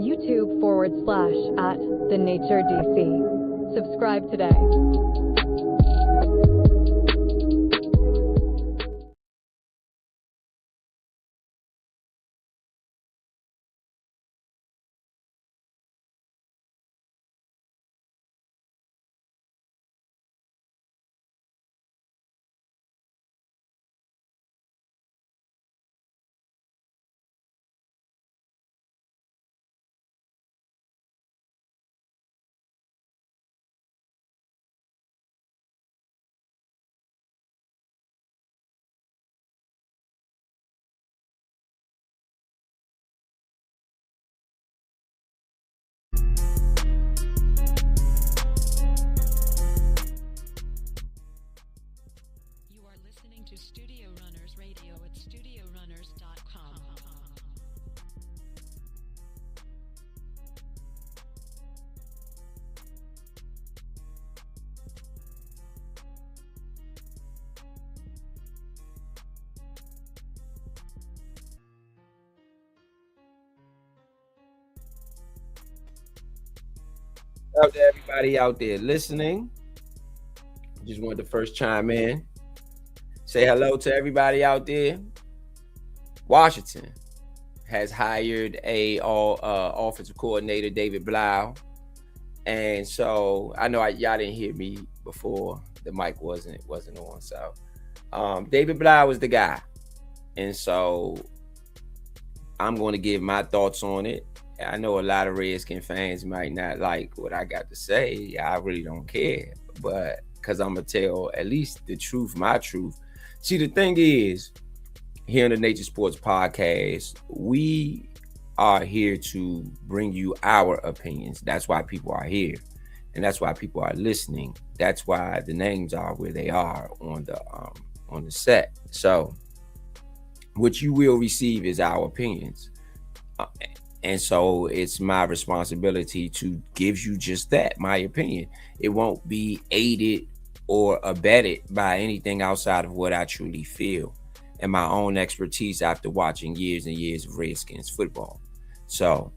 YouTube.com/@TheNatureDC. Subscribe today. To Studio Runners Radio at StudioRunners.com. Out to everybody out there listening. Just wanted to first chime in. Say hello to everybody out there. Washington has hired a offensive coordinator, David Blough. And so I know y'all didn't hear me before. The mic wasn't on. So David Blough was the guy. And so I'm going to give my thoughts on it. I know a lot of Redskin fans might not like what I got to say. I really don't care. But because I'm going to tell at least the truth, my truth. See, the thing is, here on the Nature Sports Podcast, we are here to bring you our opinions. That's why people are here. And that's why people are listening. That's why the names are where they are on the set. So what you will receive is our opinions. And so it's my responsibility to give you just that, my opinion. It won't be aided or abetted by anything outside of what I truly feel and my own expertise after watching years and years of Redskins football. So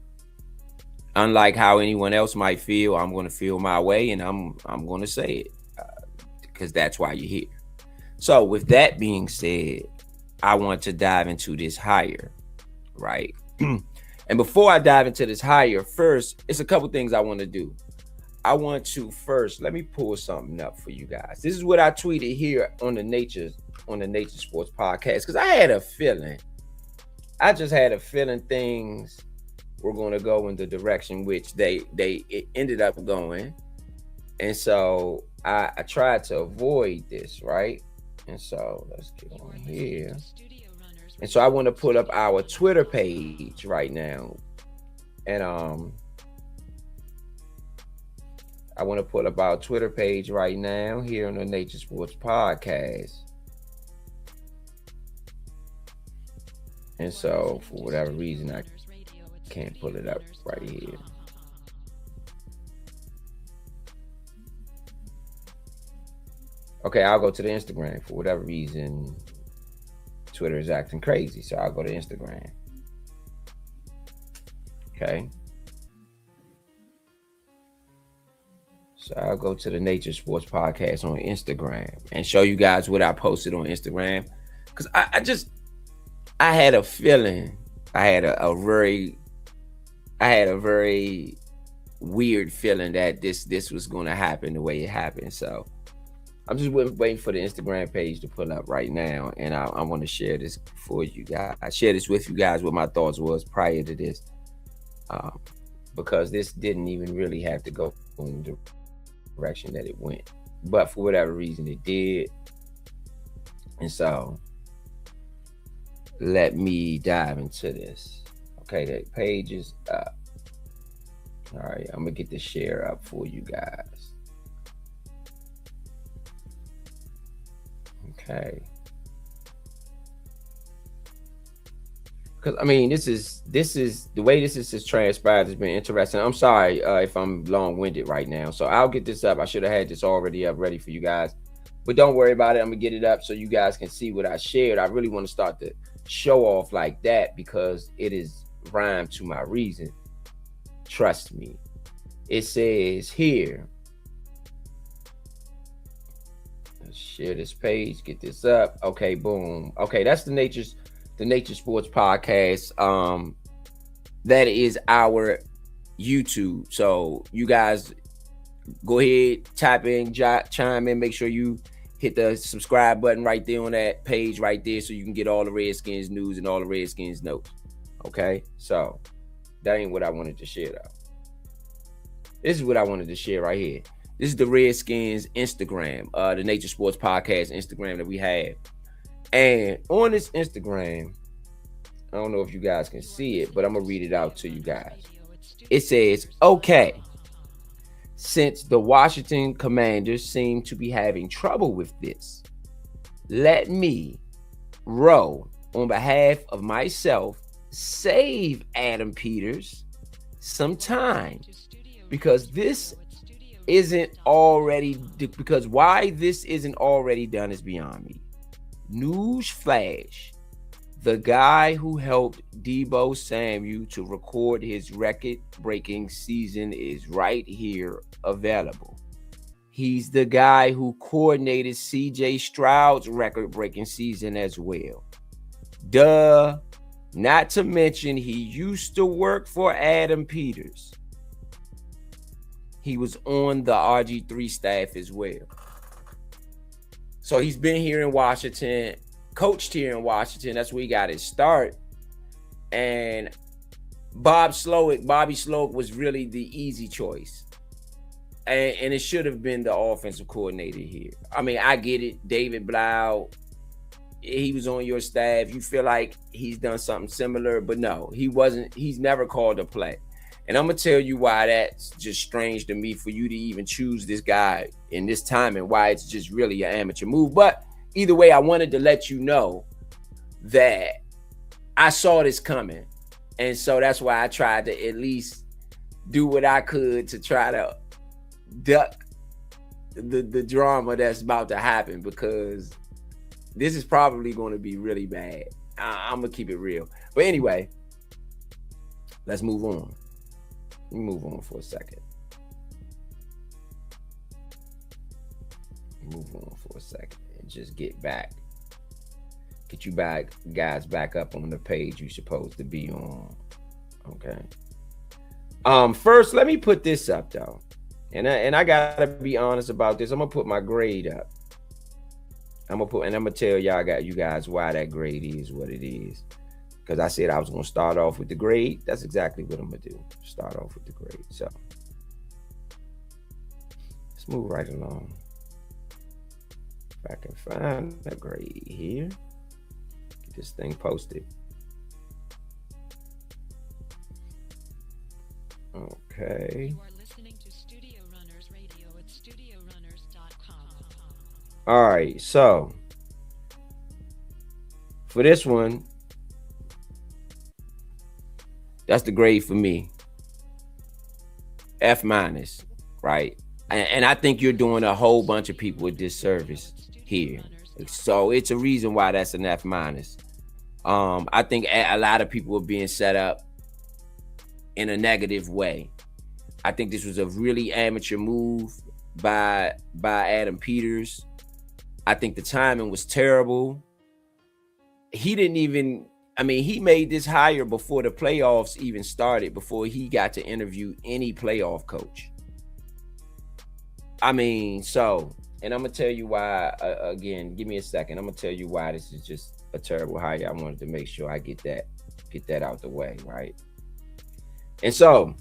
unlike how anyone else might feel, I'm going to feel my way, and I'm going to say it because that's why you're here. So with that being said, I want to dive into this hire, right? And before I dive into this hire, first, it's a couple things I want to do. I want to first, let me pull something up for you guys. This is what I tweeted here on the Nature Sports Podcast, because I had a feeling. I just had a feeling things were going to go in the direction which it ended up going. And so I tried to avoid this, right? And so let's get on here. And so I want to put up our Twitter page right now. And I want to put up our Twitter page right now here on the Nature Sports Podcast. And so for whatever reason, I can't pull it up right here. Okay, I'll go to the Instagram. For whatever reason, Twitter is acting crazy, so I'll go to Instagram. Okay. So I'll go to the Nature Sports Podcast on Instagram and show you guys what I posted on Instagram. Because I had a feeling. I had a very weird feeling that this was going to happen the way it happened. So I'm just waiting for the Instagram page to pull up right now. And I want to share this for you guys. I share this with you guys what my thoughts was prior to this. Because this didn't even really have to go in the direction that it went. But for whatever reason, it did. And so let me dive into this. Okay, that page is up. All right, I'm going to get the share up for you guys. Okay. Because I mean, this is the way this is transpired has been interesting. I'm sorry if I'm long-winded right now. So I'll get this up. I should have had this already up ready for you guys. But don't worry about it. I'm gonna get it up so you guys can see what I shared. I really want to start the show off like that because it is rhymed to my reason. Trust me. It says here, let's share this page, get this up. Okay, boom. Okay, that's the Nature Sports Podcast. That is our YouTube. So you guys go ahead, type in, chime in, make sure you hit the subscribe button right there on that page right there so you can get all the Redskins news and all the Redskins notes. Okay, so that ain't what I wanted to share though. This is what I wanted to share right here. This is the Redskins Instagram, the Nature Sports Podcast Instagram that we have. And on this Instagram, I don't know if you guys can see it, but I'm going to read it out to you guys. It says, okay, since the Washington Commanders seem to be having trouble with this, let me, Roe, on behalf of myself, save Adam Peters some time. Because this isn't already, because why this isn't already done is beyond me. News flash. The guy who helped Deebo Samuel to record his record-breaking season is right here available. He's the guy who coordinated CJ Stroud's record-breaking season as well. Duh. Not to mention he used to work for Adam Peters. He was on the RG3 staff as well. So he's been here in Washington, coached here in Washington. That's where he got his start. And Bobby Slowick was really the easy choice. And it should have been the offensive coordinator here. I mean, I get it. David Blough, he was on your staff. You feel like he's done something similar, but no, he wasn't. He's never called a play. And I'm going to tell you why that's just strange to me for you to even choose this guy in this time and why it's just really an amateur move. But either way, I wanted to let you know that I saw this coming. And so that's why I tried to at least do what I could to try to duck the drama that's about to happen, because this is probably going to be really bad. I'm going to keep it real. But anyway, let's move on. Let me move on for a second. Move on for a second and just get you guys back up on the page you're supposed to be on. Okay. First, let me put this up though. And I gotta be honest about this. I'm gonna put my grade up. I'm gonna tell you guys why that grade is what it is. Because I said I was going to start off with the grade. That's exactly what I'm going to do. Start off with the grade. So let's move right along. If I can find the grade here, get this thing posted. Okay. You are listening to Studio Runners Radio at studiorunners.com. All right. So for this one, that's the grade for me. F-, right? And I think you're doing a whole bunch of people a disservice here. So it's a reason why that's an F-. I think a lot of people are being set up in a negative way. I think this was a really amateur move by Adam Peters. I think the timing was terrible. He made this hire before the playoffs even started, before he got to interview any playoff coach. And I'm going to tell you why, again, give me a second. I'm going to tell you why this is just a terrible hire. I wanted to make sure I get that out the way, right? And so,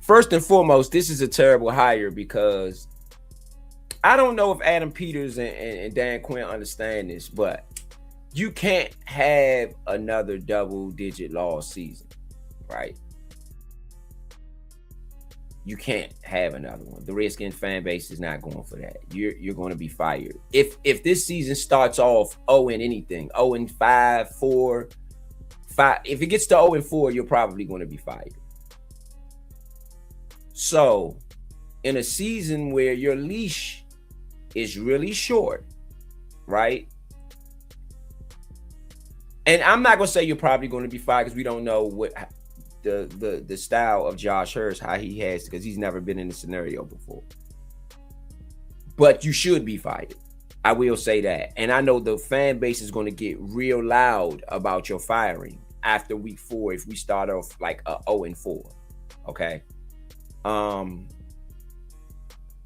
first and foremost, this is a terrible hire because I don't know if Adam Peters and Dan Quinn understand this, but you can't have another double-digit loss season, right? You can't have another one. The Redskins fan base is not going for that. You're going to be fired. If this season starts off 0 and anything, 0 and 5, 4, 5, if it gets to 0 and 4, you're probably going to be fired. So, in a season where your leash is really short, right? And I'm not gonna say you're probably going to be fired because we don't know what the style of Josh Hurst, how he has, because he's never been in this scenario before. But you should be fired. I will say that. And I know the fan base is going to get real loud about your firing after week 4 if we start off like a 0-4. Okay.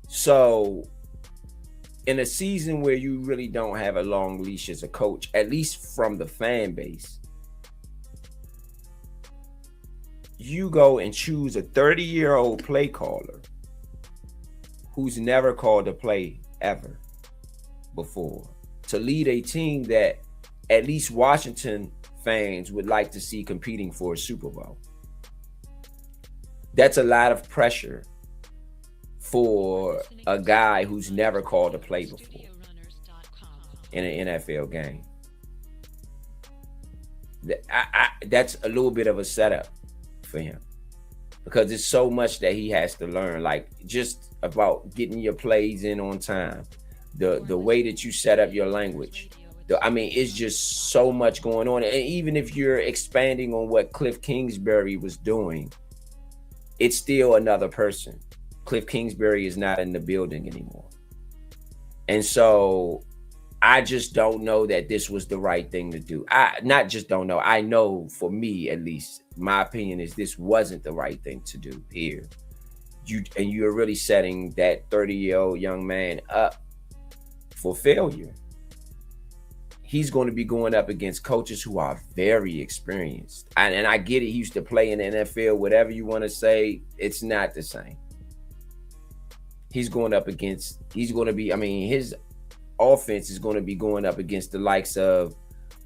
So in a season where you really don't have a long leash as a coach, at least from the fan base, you go and choose a 30-year-old play caller who's never called a play ever before to lead a team that at least Washington fans would like to see competing for a Super Bowl. That's a lot of pressure for a guy who's never called a play before in an NFL game. That's a little bit of a setup for him because there's so much that he has to learn, like just about getting your plays in on time, the way that you set up your language. I mean, it's just so much going on. And even if you're expanding on what Cliff Kingsbury was doing, it's still another person. Cliff Kingsbury is not in the building anymore. And so I just don't know that this was the right thing to do. I not just don't know. I know, for me at least, my opinion is this wasn't the right thing to do here. You're really setting that 30-year-old young man up for failure. He's going to be going up against coaches who are very experienced. And I get it. He used to play in the NFL, whatever you want to say. It's not the same. He's going to be, I mean, his offense is going to be going up against the likes of,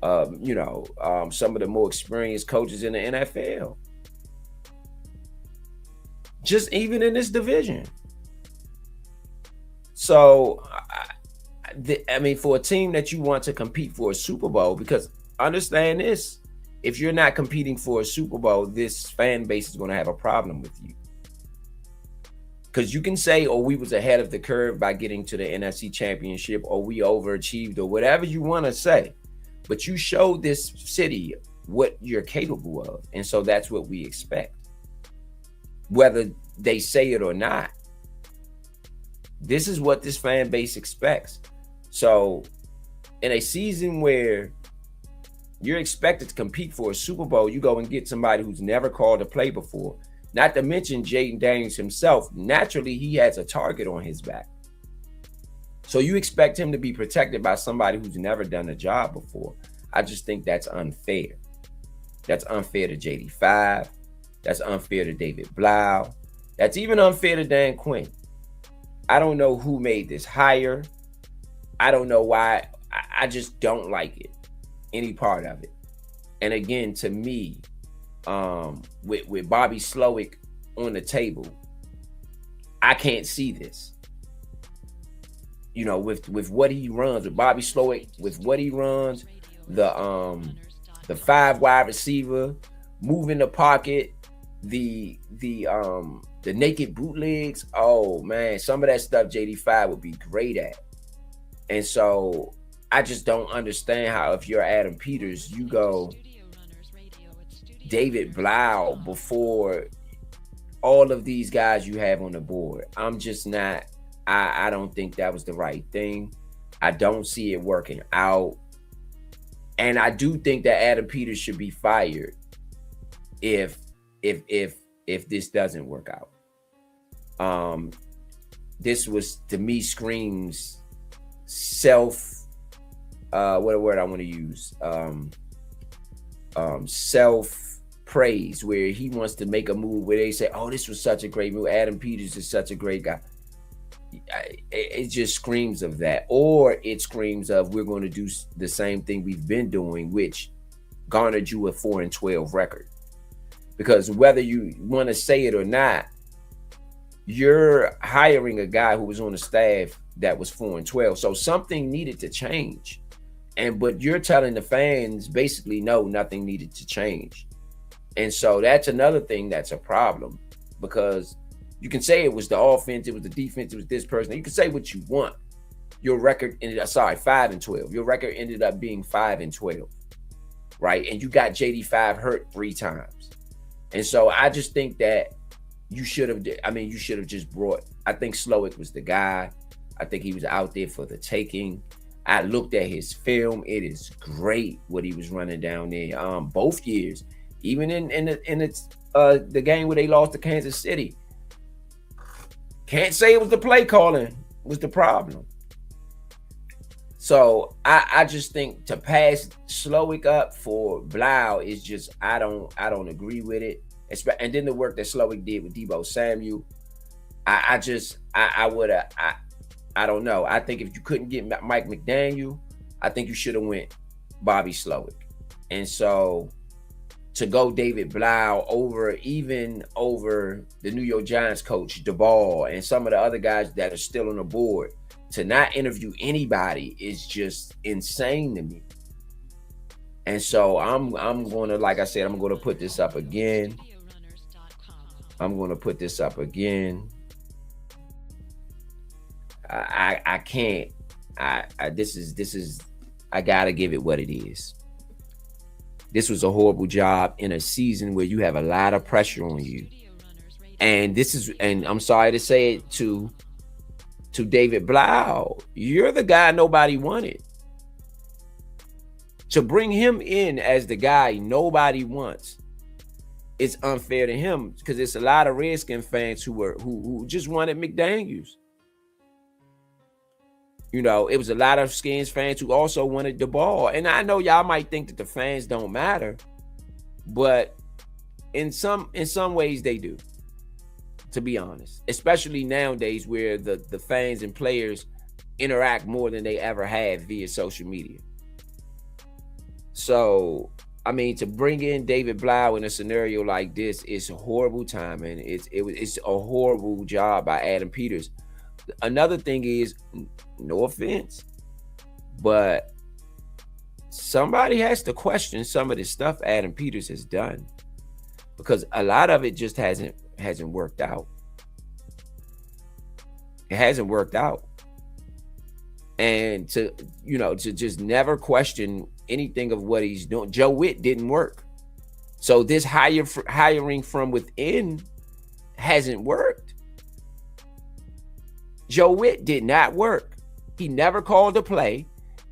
some of the more experienced coaches in the NFL. Just even in this division. So, I mean, for a team that you want to compete for a Super Bowl, because understand this, if you're not competing for a Super Bowl, this fan base is going to have a problem with you. Because you can say, oh, we was ahead of the curve by getting to the NFC Championship, or we overachieved, or whatever you want to say. But you showed this city what you're capable of. And so that's what we expect. Whether they say it or not, this is what this fan base expects. So in a season where you're expected to compete for a Super Bowl, you go and get somebody who's never called a play before. Not to mention Jaden Daniels himself. Naturally, he has a target on his back. So you expect him to be protected by somebody who's never done the job before. I just think that's unfair. That's unfair to JD5. That's unfair to David Blough. That's even unfair to Dan Quinn. I don't know who made this hire. I don't know why. I just don't like it, any part of it. And again, to me, with Bobby Slowick on the table, I can't see this. You know, with what he runs, with Bobby Slowick, with what he runs, the 5 wide receiver, moving the pocket, the naked bootlegs. Oh man, some of that stuff JD5 would be great at. And so I just don't understand how, if you're Adam Peters, you go David Blough before all of these guys you have on the board. I'm just not, I don't think that was the right thing. I don't see it working out. And I do think that Adam Peters should be fired if this doesn't work out. This was, to me, screams what word I want to use? Self-praise, where he wants to make a move where they say, oh, this was such a great move. Adam Peters is such a great guy. It just screams of that. Or it screams of, we're going to do the same thing we've been doing, which garnered you a 4-12 record. Because whether you want to say it or not, you're hiring a guy who was on the staff that was 4-12. So something needed to change. But you're telling the fans basically, no, nothing needed to change. And so that's another thing that's a problem, because you can say it was the offense, it was the defense, it was this person. You can say what you want. Your record ended up, 5-12. Your record ended up being 5-12. right? And you got JD5 hurt 3 times. And so I just think that you should have just brought, I think Slowick was the guy. I think he was out there for the taking. I looked at his film. It is great what he was running down there. Both years, even in the game where they lost to Kansas City. Can't say it was the play calling was the problem. So I just think to pass Slowick up for Blough is just I don't agree with it. And then the work that Slowick did with Deebo Samuel, I don't know. I think if you couldn't get Mike McDaniel, I think you should have went Bobby Slowick. And so to go David Blough over the New York Giants coach Daboll and some of the other guys that are still on the board, to not interview anybody is just insane to me. And so I'm going to, like I said, I'm going to put this up again. I can't. This is I gotta give it what it is. This was a horrible job in a season where you have a lot of pressure on you. And I'm sorry to say it to David Blough, you're the guy nobody wanted. To bring him in as the guy nobody wants, it's unfair to him because it's a lot of Redskin fans who just wanted McDaniels. You know, it was a lot of Skins fans who also wanted the ball. And I know y'all might think that the fans don't matter, but in some ways they do, to be honest. Especially nowadays where the fans and players interact more than they ever have via social media. So, I mean, to bring in David Blough in a scenario like this is a horrible timing. It's a horrible job by Adam Peters. Another thing is, no offense, but somebody has to question some of the stuff Adam Peters has done, because a lot of it just hasn't worked out. It hasn't worked out. And to just never question anything of what he's doing. Joe Witt didn't work. So this hiring from within hasn't worked. Joe Witt did not work. He never called a play.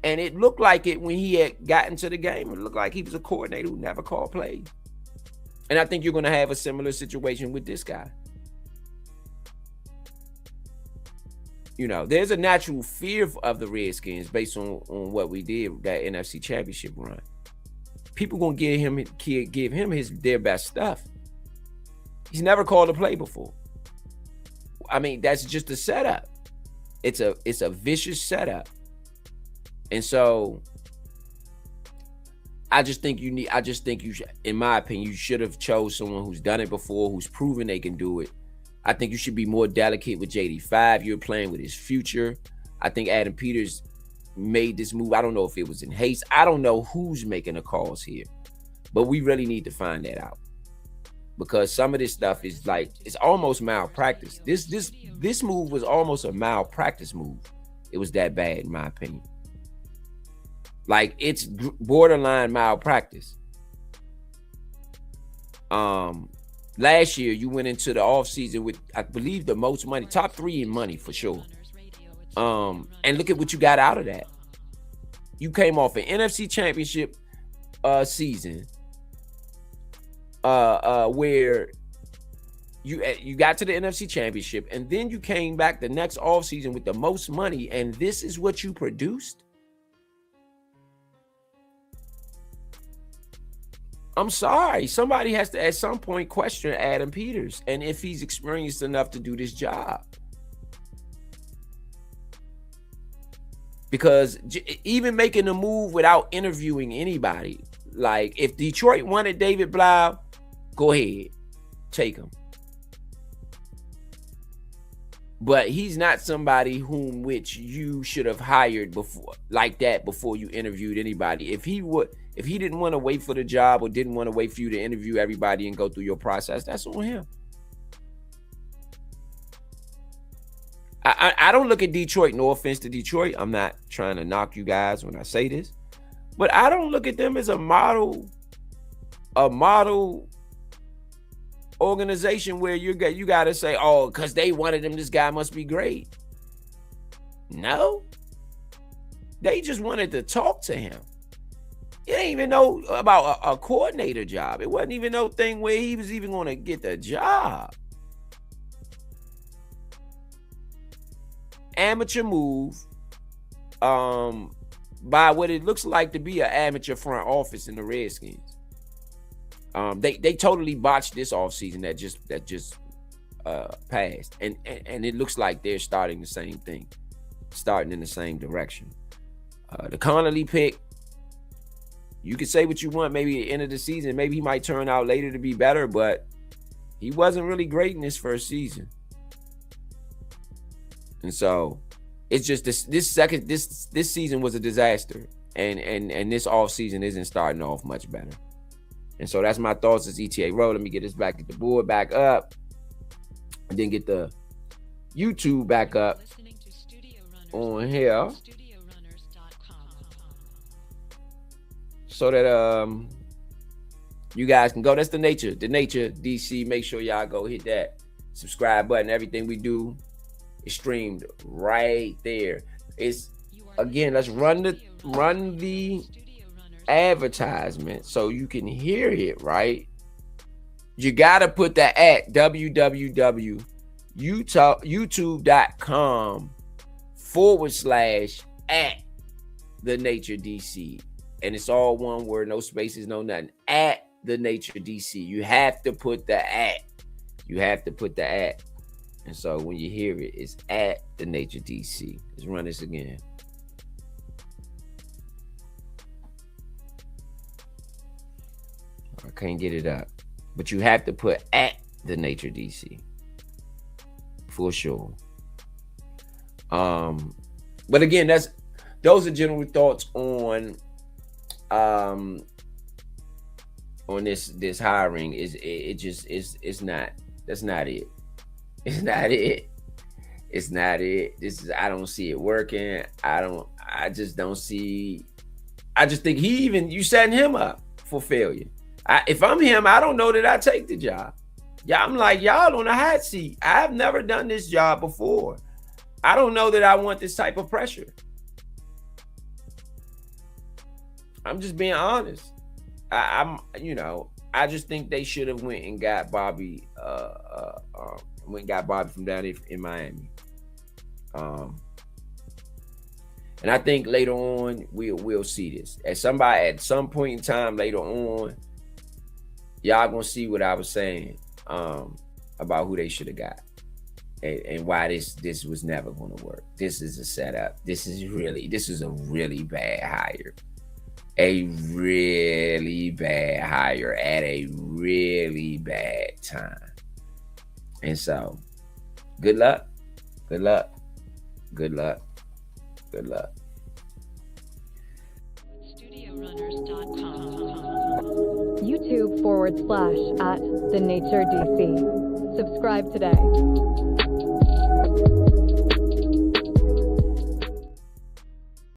And it looked like it when he had gotten to the game. It looked like he was a coordinator who never called plays. And I think you're going to have a similar situation with this guy. You know, there's a natural fear of the Redskins based on what we did, that NFC Championship run. People going to give him their best stuff. He's never called a play before. I mean, that's just a setup. It's a vicious setup. And so I just think you should, in my opinion, you should have chose someone who's done it before, who's proven they can do it. I think you should be more delicate with JD5. You're playing with his future. I think Adam Peters made this move. I don't know if it was in haste. I don't know who's making the calls here, but we really need to find that out, because some of this stuff is like, it's almost malpractice. This move was almost a malpractice move. It was that bad, in my opinion. Like, it's borderline malpractice. Last year, you went into the offseason with, I believe, the most money, top 3 in money for sure. And look at what you got out of that. You came off an NFC Championship season where you got to the NFC Championship, and then you came back the next offseason with the most money, and this is what you produced? I'm sorry. Somebody has to at some point question Adam Peters and if he's experienced enough to do this job. Because even making a move without interviewing anybody, like if Detroit wanted David Blough, go ahead, take him. But he's not somebody which you should have hired before, like that, before you interviewed anybody. If he didn't want to wait for the job or didn't want to wait for you to interview everybody and go through your process, that's on him. I don't look at Detroit, no offense to Detroit. I'm not trying to knock you guys when I say this, But I don't look at them as a model organization where you got to say, oh, because they wanted him, this guy must be great. No. They just wanted to talk to him. He didn't even know about a coordinator job. It wasn't even no thing where he was even going to get the job. Amateur move by what it looks like to be an amateur front office in the Redskins. They totally botched this offseason that just passed. And it looks like they're starting the same thing, starting in the same direction. The Connolly pick, you could say what you want, maybe at the end of the season, maybe he might turn out later to be better, but he wasn't really great in his first season. And so it's just this season was a disaster. And this offseason isn't starting off much better. And so that's my thoughts as ETA Road. Let me get this back, get the board back up, and then get the YouTube back up on here. So that you guys can go. That's the Nature DC. Make sure y'all go hit that subscribe button. Everything we do is streamed right there. It's again, let's run the advertisement so you can hear it, right? You gotta put that at www.youtube.com/@ the Nature DC. And it's all one word, no spaces, no nothing. At the Nature DC. You have to put the at. You have to put the at. And so when you hear it, it's at the Nature DC. Let's run this again. I can't get it up. But you have to put at the Nature DC. For sure. But again, those are general thoughts on this hiring. It's not it. It's not it. It's not it. I don't see it working. I just think you setting him up for failure. If I'm him, I don't know that I take the job. Yeah, I'm like, y'all on a hot seat. I've never done this job before. I don't know that I want this type of pressure. I'm just being honest. I just think they should have went and got Bobby. Went and got Bobby from down there in Miami. And I think later on we'll see this. At some point in time later on, y'all gonna see what I was saying about who they should have got and why this was never gonna work. This is a setup. This is a really bad hire. A really bad hire at a really bad time. And so, good luck. Good luck. Good luck. Good luck. YouTube /@ the Nature DC. Subscribe today.